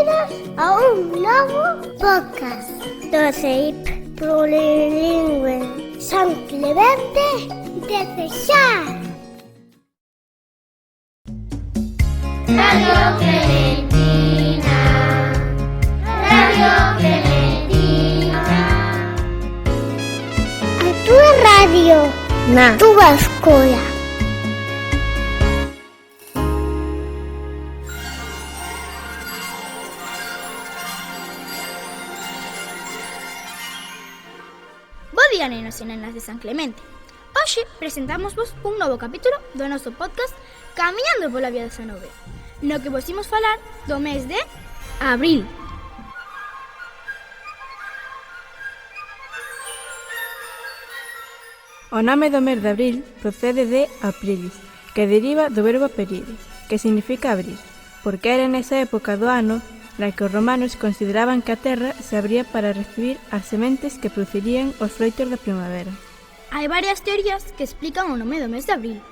Benvidos a un novo podcast do CEIP Plurilingüe San Clemente de Cesar. Radio Clementina, Radio Clementina. A túa radio na túa escola. Bo día, nenos e nenas de San Clemente. Hoxe presentámosvos un novo capítulo do noso podcast Camiñando pola Vía 19, no que vos imos falar do mes de abril. O nome do mes de abril procede de aprilis, que deriva do verbo aperire, que significa abrir, porque era nesa época do ano na que os romanos consideraban que a terra se abría para recibir as sementes que producirían os froitos da primavera. Hai varias teorías que explican o nome do mes de abril.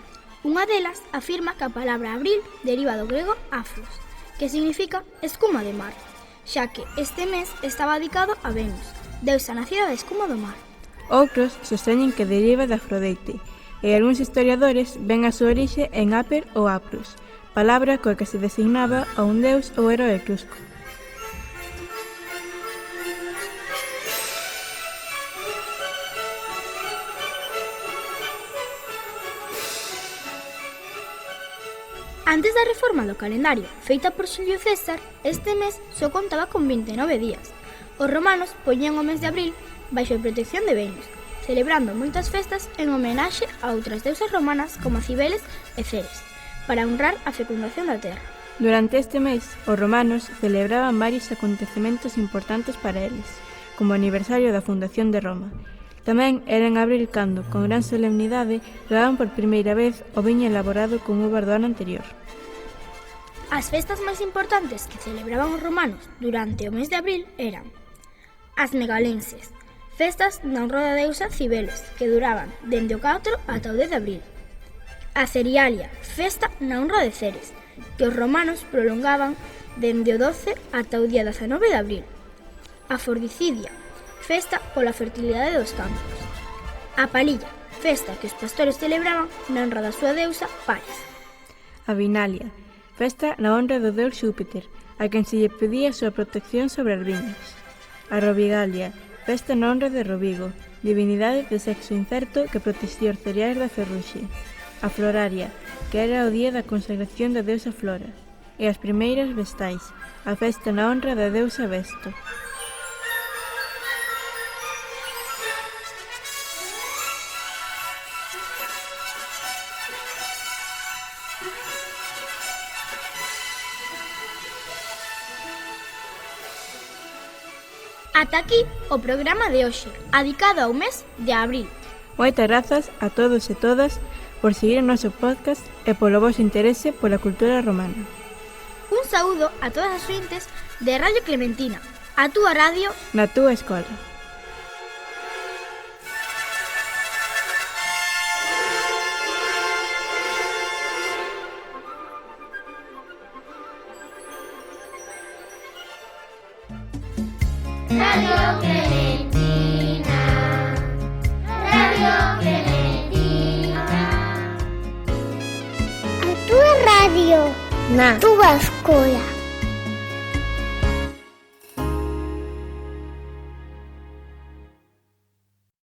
Unha delas afirma que a palabra abril deriva do grego afros, que significa escuma de mar, xa que este mes estaba dedicado a Venus, deusa nacida da escuma do mar. Outros sosteñen que deriva de Afrodite, e algúns historiadores ven a súa orixe en Aper ou Apros, palabra coa que se designaba a un deus ou heroe etrusco. Antes da reforma do calendario feita por Xulio César, este mes só contaba con 29 días. Os romanos poñían o mes de abril baixo a protección de Venus, celebrando moitas festas en homenaxe a outras deusas romanas como Cibeles e Ceres, para honrar a fecundación da terra. Durante este mes, os romanos celebraban varios acontecementos importantes para eles, como o aniversario da fundación de Roma. Tamén era en abril cando, con gran solemnidade, daban por primeira vez o viño elaborado con uvas do ano anterior. As festas máis importantes que celebraban os romanos durante o mes de abril eran as megalenses, festas na honra da deusa Cibeles, que duraban dende o 4 ata o 10 de abril. A Cerialia, festa na honra de Ceres, que os romanos prolongaban dende o 12 ata o día 19 de abril. A Fordicidia, festa pola fertilidade dos campos. A Palilla, festa que os pastores celebraban na honra da súa deusa Paris. A Vinalia, festa na honra do deus Xúpiter, a quen se lle pedía a súa protección sobre as viñas. A Robigalia, festa na honra de Robigo, divinidade de sexo incerto que protexía os cereais da ferruxe. A Floraria, que era o día da consagración da deusa Flora. E as primeiras vestais, a festa na honra da deusa Vesto. Ata aquí o programa de hoxe, adicado ao mes de abril. Moitas grazas a todos e todas por seguir o noso podcast e polo vosso interese pola cultura romana. Un saúdo a todas as ointes de Radio Clementina, a túa radio Na túa escola. Radio Clementina, Radio Clementina. A túa radio na túa escola.